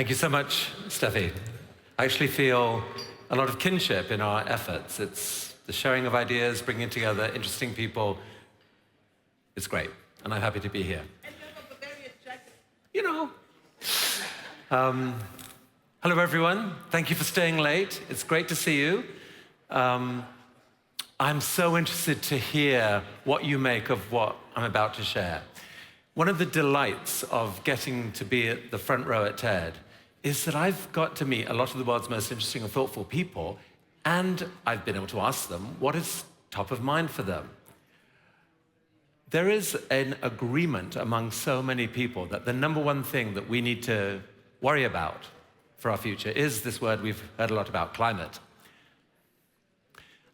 Thank you so much, Steffi. I actually feel a lot of kinship in our efforts. It's the sharing of ideas, bringing together interesting people. It's great, and I'm happy to be here. And you have a Bavarian jacket. You know. Hello, everyone. Thank you for staying late. It's great to see you. I'm so interested to hear what you make of what I'm about to share. One of the delights of getting to be at the front row at TED is that I've got to meet a lot of the world's most interesting and thoughtful people, and I've been able to ask them what is top of mind for them. There is an agreement among so many people that the number one thing that we need to worry about for our future is this word we've heard a lot about, climate.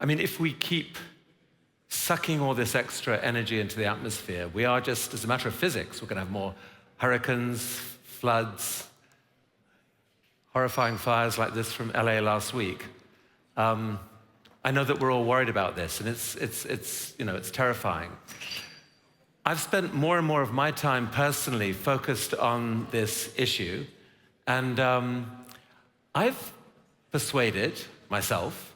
I mean, if we keep sucking all this extra energy into the atmosphere, we are just, as a matter of physics, we're going to have more hurricanes, floods, horrifying fires like this from LA last week. I know that we're all worried about this, and it's terrifying. I've spent more and more of my time personally focused on this issue, and I've persuaded myself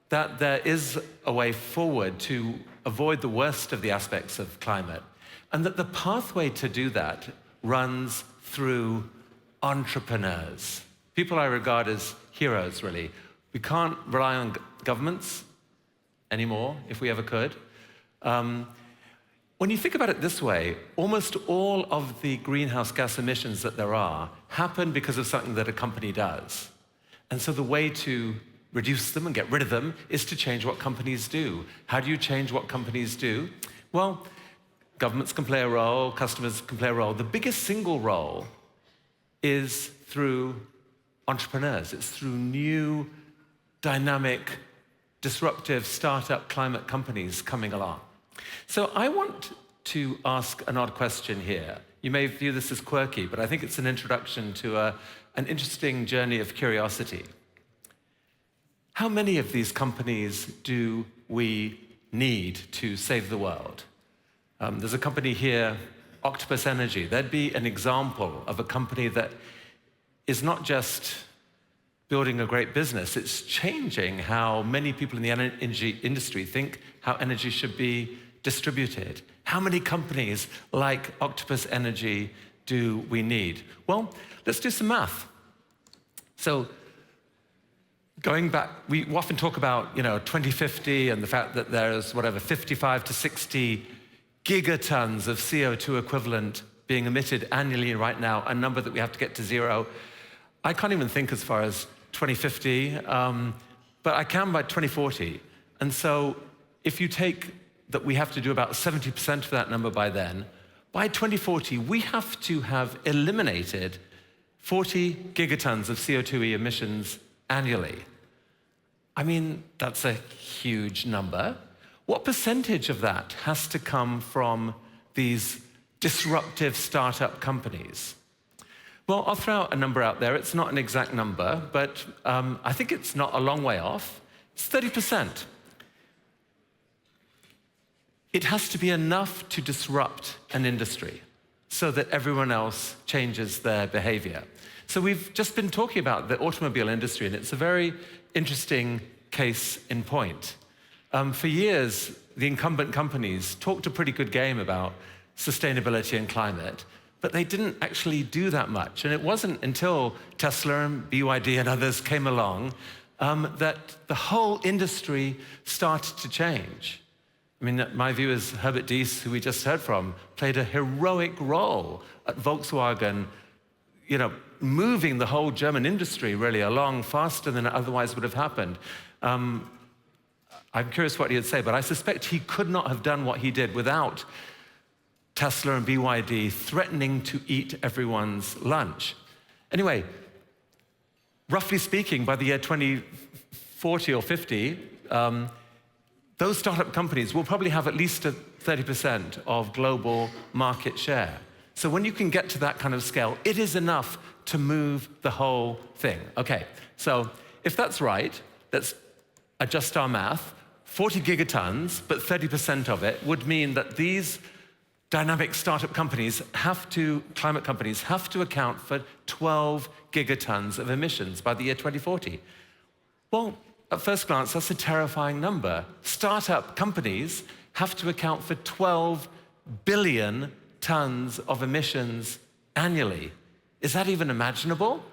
that there is a way forward to avoid the worst of the aspects of climate, and that the pathway to do that runs through entrepreneurs. People I regard as heroes, really. We can't rely on governments anymore, if we ever could. When you think about it this way, almost all of the greenhouse gas emissions that there are happen because of something that a company does. And so the way to reduce them and get rid of them is to change what companies do. How do you change what companies do? Well, governments can play a role, customers can play a role. The biggest single role is through entrepreneurs. It's through new, dynamic, disruptive startup climate companies coming along. So I want to ask an odd question here. You may view this as quirky, but I think it's an introduction to an interesting journey of curiosity. How many of these companies do we need to save the world? There's a company here, Octopus Energy. There'd be an example of a company that is not just building a great business, it's changing how many people in the energy industry think how energy should be distributed. How many companies like Octopus Energy do we need? Well, let's do some math. So, going back, we often talk about, 2050 and the fact that there's, 55 to 60 gigatons of CO2 equivalent being emitted annually right now, a number that we have to get to zero. I can't even think as far as 2050, but I can by 2040. And so if you take that we have to do about 70% of that number by then, by 2040, we have to have eliminated 40 gigatons of CO2 emissions annually. I mean, that's a huge number. What percentage of that has to come from these disruptive startup companies? Well, I'll throw out a number out there. It's not an exact number, but I think it's not a long way off. It's 30%. It has to be enough to disrupt an industry so that everyone else changes their behavior. So we've just been talking about the automobile industry, and it's a very interesting case in point. For years, the incumbent companies talked a pretty good game about sustainability and climate, but they didn't actually do that much. And it wasn't until Tesla and BYD and others came along that the whole industry started to change. I mean, my view is Herbert Diess, who we just heard from, played a heroic role at Volkswagen, moving the whole German industry really along faster than it otherwise would have happened. I'm curious what he'd say, but I suspect he could not have done what he did without Tesla and BYD threatening to eat everyone's lunch. Anyway, roughly speaking, by the year 2040 or 50, those startup companies will probably have at least 30% of global market share. So when you can get to that kind of scale, it is enough to move the whole thing. Okay, so if that's right, let's adjust our math. 40 gigatons, but 30% of it would mean that these dynamic startup companies climate companies have to account for 12 gigatons of emissions by the year 2040. Well, at first glance, that's a terrifying number. Startup companies have to account for 12 billion tons of emissions annually. Is that even imaginable?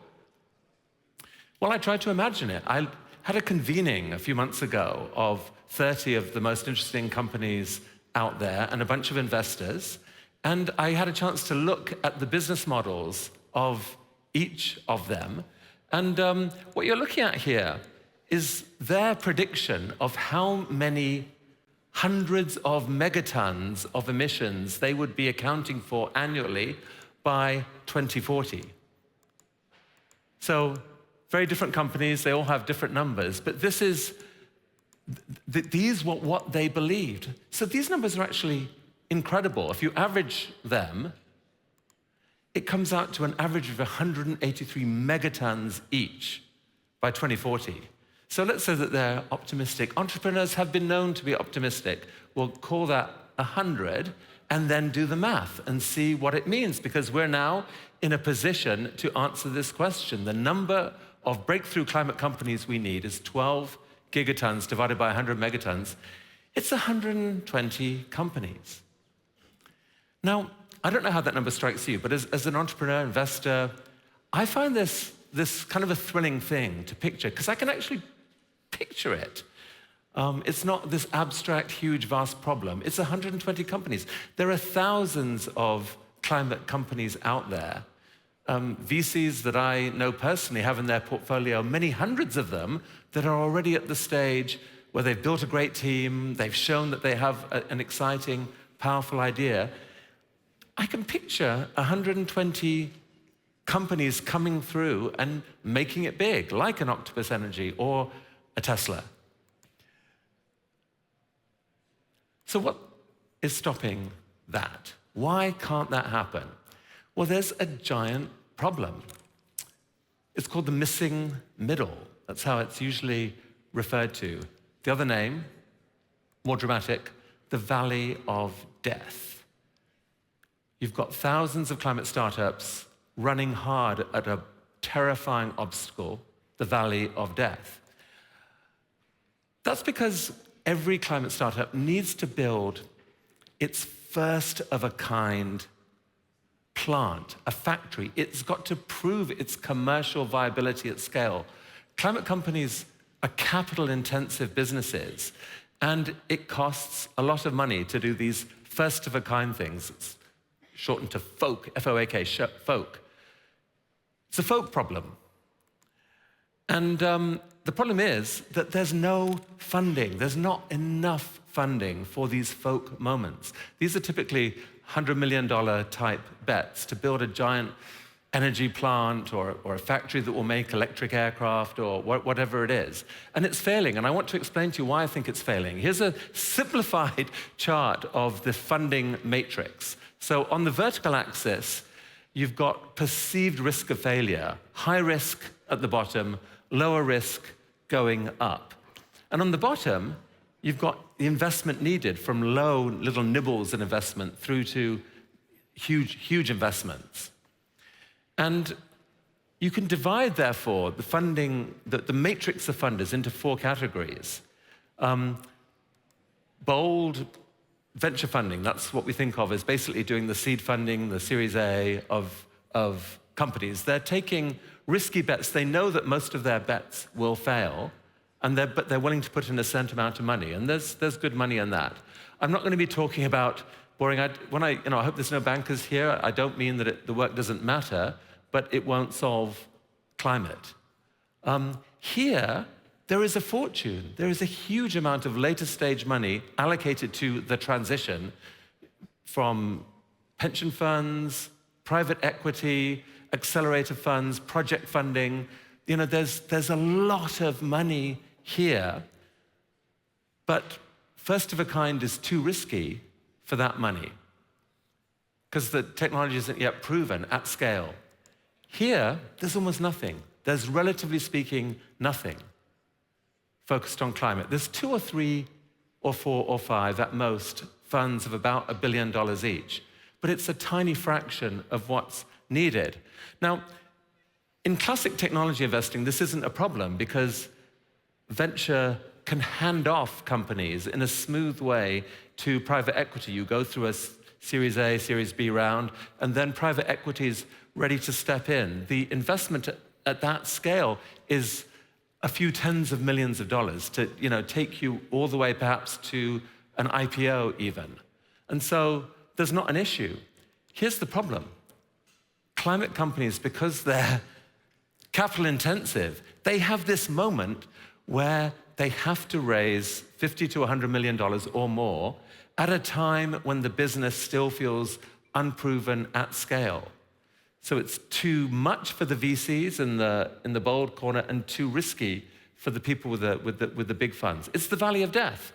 Well, I tried to imagine it. I had a convening a few months ago of 30 of the most interesting companies out there and a bunch of investors, and I had a chance to look at the business models of each of them. And what you're looking at here is their prediction of how many hundreds of megatons of emissions they would be accounting for annually by 2040. So, very different companies, they all have different numbers, but this is, these were what they believed. So these numbers are actually incredible. If you average them, it comes out to an average of 183 megatons each by 2040. So let's say that they're optimistic. Entrepreneurs have been known to be optimistic. We'll call that 100 and then do the math and see what it means, because we're now in a position to answer this question. The number of breakthrough climate companies we need is 12 gigatons divided by 100 megatons. It's 120 companies. Now, I don't know how that number strikes you, but as an entrepreneur, investor, I find this kind of a thrilling thing to picture, because I can actually picture it. It's not this abstract, huge, vast problem. It's 120 companies. There are thousands of climate companies out there. VCs that I know personally have in their portfolio many hundreds of them that are already at the stage where they've built a great team, they've shown that they have an exciting, powerful idea. I can picture 120 companies coming through and making it big, like an Octopus Energy or a Tesla. So what is stopping that? Why can't that happen? Well, there's a giant problem. It's called the missing middle. That's how it's usually referred to. The other name, more dramatic, the Valley of Death. You've got thousands of climate startups running hard at a terrifying obstacle, the Valley of Death. That's because every climate startup needs to build its first-of-a-kind plant, a factory. It's got to prove its commercial viability at scale. Climate companies are capital-intensive businesses, and it costs a lot of money to do these first-of-a-kind things. It's shortened to FOAK, F-O-A-K, FOAK. It's a FOAK problem. And the problem is that there's no funding. There's not enough funding for these FOAK moments. These are typically $100 million type bets to build a giant energy plant or a factory that will make electric aircraft or whatever it is. And it's failing, and I want to explain to you why I think it's failing. Here's a simplified chart of the funding matrix. So on the vertical axis, you've got perceived risk of failure, high risk at the bottom, lower risk going up. And on the bottom, you've got the investment needed from low little nibbles in investment through to huge, huge investments. And you can divide, therefore, the funding, the matrix of funders into four categories. Bold venture funding, that's what we think of as basically doing the seed funding, the Series A of companies. They're taking risky bets. They know that most of their bets will fail, but they're willing to put in a certain amount of money, and there's good money in that. I'm not going to be talking about boring. I hope there's no bankers here. I don't mean that the work doesn't matter, but it won't solve climate. Here, there is a fortune. There is a huge amount of later stage money allocated to the transition from pension funds, private equity, accelerator funds, project funding. There's a lot of money here, but first of a kind is too risky for that money because the technology isn't yet proven at scale. Here, there's almost nothing. There's, relatively speaking, nothing focused on climate. There's 2 or 3 or 4 or 5 at most funds of about $1 billion each. but it's a tiny fraction of what's needed. Now, in classic technology investing, this isn't a problem because venture can hand off companies in a smooth way to private equity. You go through a Series A, Series B round, and then private equity is ready to step in. The investment at that scale is a few tens of millions of dollars to take you all the way perhaps to an IPO even. And so there's not an issue. Here's the problem. Climate companies, because they're capital intensive, they have this moment where they have to raise $50 to $100 million or more at a time when the business still feels unproven at scale. So it's too much for the VCs in the bold corner and too risky for the people with the big funds. It's the valley of death.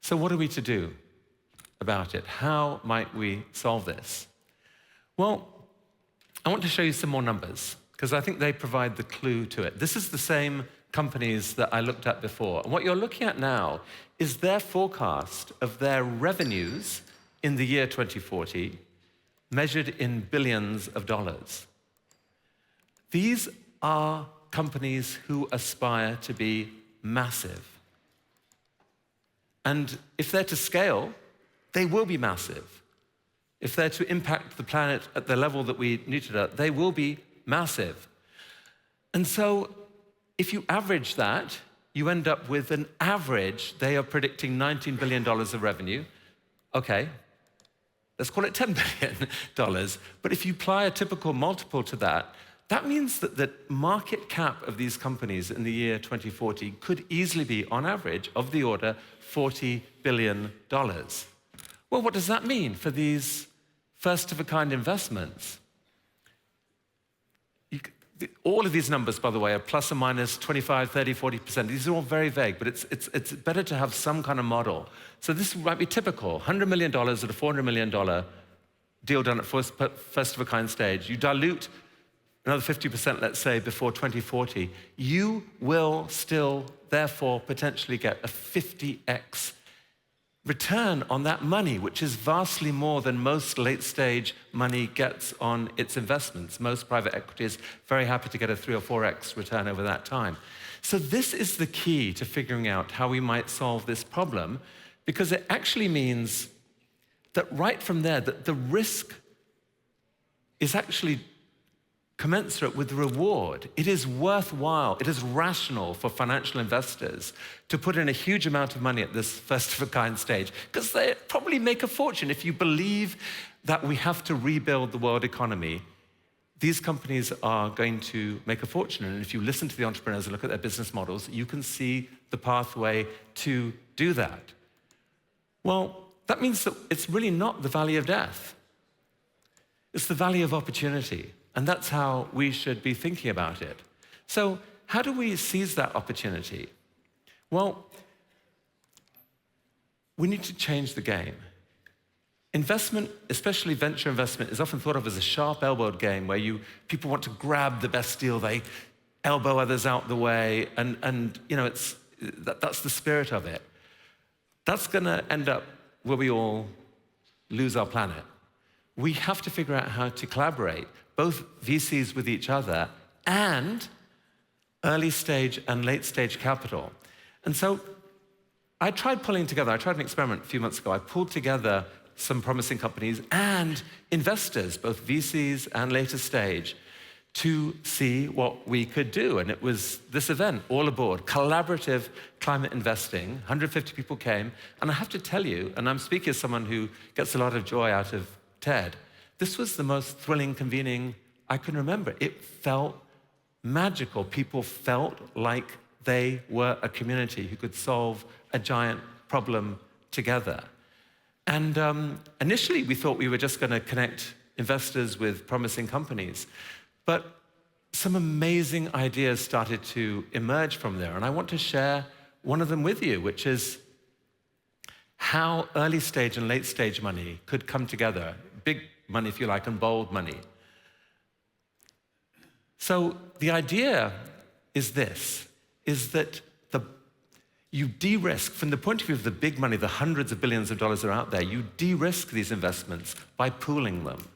So what are we to do about it? How might we solve this? Well, I want to show you some more numbers because I think they provide the clue to it. This is the same companies that I looked at before. And what you're looking at now is their forecast of their revenues in the year 2040 measured in billions of dollars. These are companies who aspire to be massive. And if they're to scale, they will be massive. If they're to impact the planet at the level that we need to, they will be massive. And so if you average that, you end up with an average, they are predicting $19 billion of revenue. Okay, let's call it $10 billion. But if you apply a typical multiple to that, that means that the market cap of these companies in the year 2040 could easily be, on average, of the order $40 billion. Well, what does that mean for these first-of-a-kind investments? All of these numbers, by the way, are plus or minus 25, 30, 40%. These are all very vague, but it's better to have some kind of model. So this might be typical, $100 million at a $400 million deal done at first-of-a-kind stage. You dilute another 50%, let's say, before 2040. You will still, therefore, potentially get a 50x return on that money, which is vastly more than most late-stage money gets on its investments. Most private equity is very happy to get a 3 or 4x return over that time. So this is the key to figuring out how we might solve this problem, because it actually means that right from there, that the risk is actually commensurate with the reward. It is worthwhile, it is rational for financial investors to put in a huge amount of money at this first-of-a-kind stage, because they probably make a fortune. If you believe that we have to rebuild the world economy, these companies are going to make a fortune. And if you listen to the entrepreneurs and look at their business models, you can see the pathway to do that. Well, that means that it's really not the valley of death. It's the valley of opportunity. And that's how we should be thinking about it. So how do we seize that opportunity? Well, we need to change the game. Investment, especially venture investment, is often thought of as a sharp-elbowed game where people want to grab the best deal, they elbow others out the way, and that's the spirit of it. That's going to end up where we all lose our planet. We have to figure out how to collaborate, both VCs with each other and early stage and late stage capital. And so I tried an experiment a few months ago. I pulled together some promising companies and investors, both VCs and later stage, to see what we could do. And it was this event, all aboard, collaborative climate investing. 150 people came. And I have to tell you, and I'm speaking as someone who gets a lot of joy out of TED, this was the most thrilling convening I can remember. It felt magical. People felt like they were a community who could solve a giant problem together. And initially, we thought we were just going to connect investors with promising companies. But some amazing ideas started to emerge from there. And I want to share one of them with you, which is how early stage and late stage money could come together. Big money, if you like, and bold money. So the idea is this, is that You de-risk, from the point of view of the big money, the hundreds of billions of dollars that are out there, you de-risk these investments by pooling them.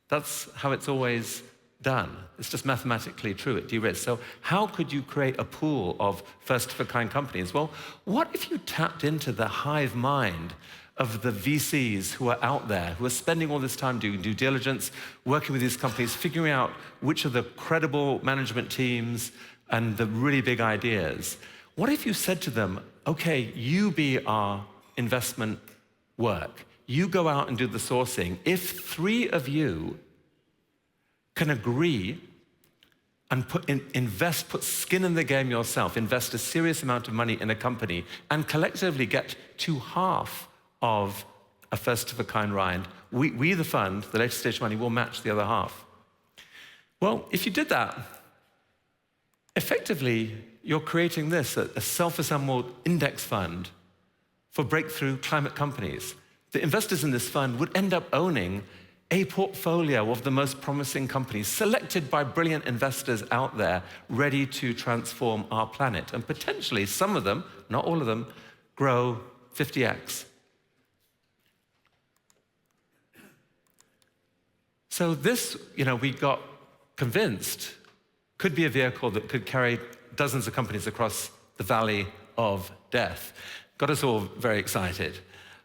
That's how it's always done. It's just mathematically true, it de-risks. So how could you create a pool of first-of-a-kind companies? Well, what if you tapped into the hive mind of the VCs who are out there, who are spending all this time doing due diligence, working with these companies, figuring out which are the credible management teams and the really big ideas? What if you said to them, okay, you be our investment work. You go out and do the sourcing. If 3 of you can agree and put skin in the game yourself, invest a serious amount of money in a company, and collectively get to half of a first-of-a-kind round, we, the fund, the later stage money, will match the other half. Well, if you did that, effectively, you're creating this, a self-assembled index fund for breakthrough climate companies. The investors in this fund would end up owning a portfolio of the most promising companies selected by brilliant investors out there ready to transform our planet. And potentially, some of them, not all of them, grow 50x. So this, we got convinced, could be a vehicle that could carry dozens of companies across the valley of death. Got us all very excited.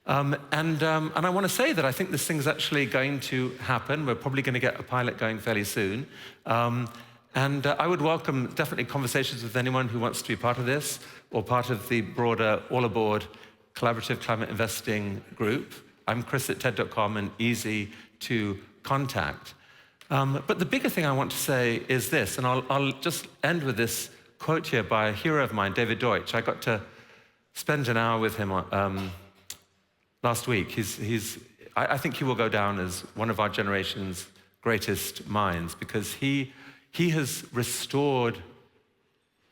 And I want to say that I think this thing's actually going to happen. We're probably going to get a pilot going fairly soon. And I would welcome definitely conversations with anyone who wants to be part of this or part of the broader All Aboard Collaborative Climate Investing group. I'm Chris at TED.com and easy to contact. But the bigger thing I want to say is this, and I'll just end with this quote here by a hero of mine, David Deutsch. I got to spend an hour with him last week. I think he will go down as one of our generation's greatest minds because he has restored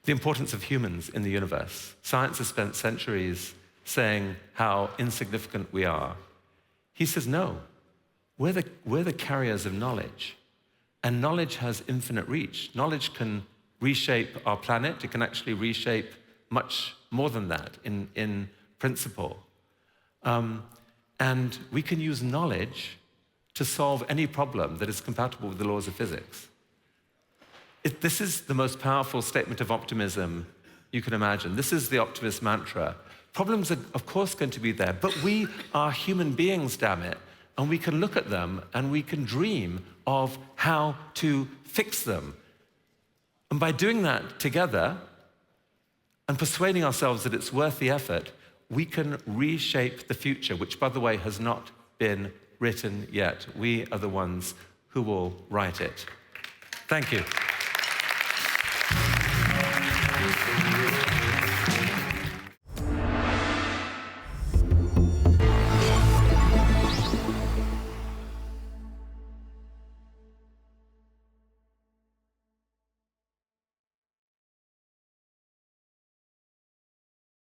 the importance of humans in the universe. Science has spent centuries saying how insignificant we are. He says, no, we're the carriers of knowledge. And knowledge has infinite reach. Knowledge can reshape our planet. It can actually reshape much more than that in principle. And we can use knowledge to solve any problem that is compatible with the laws of physics. This is the most powerful statement of optimism you can imagine. This is the optimist mantra. Problems are, of course, going to be there, but we are human beings, damn it, and we can look at them and we can dream of how to fix them. And by doing that together and persuading ourselves that it's worth the effort, we can reshape the future, which, by the way, has not been written yet. We are the ones who will write it. Thank you.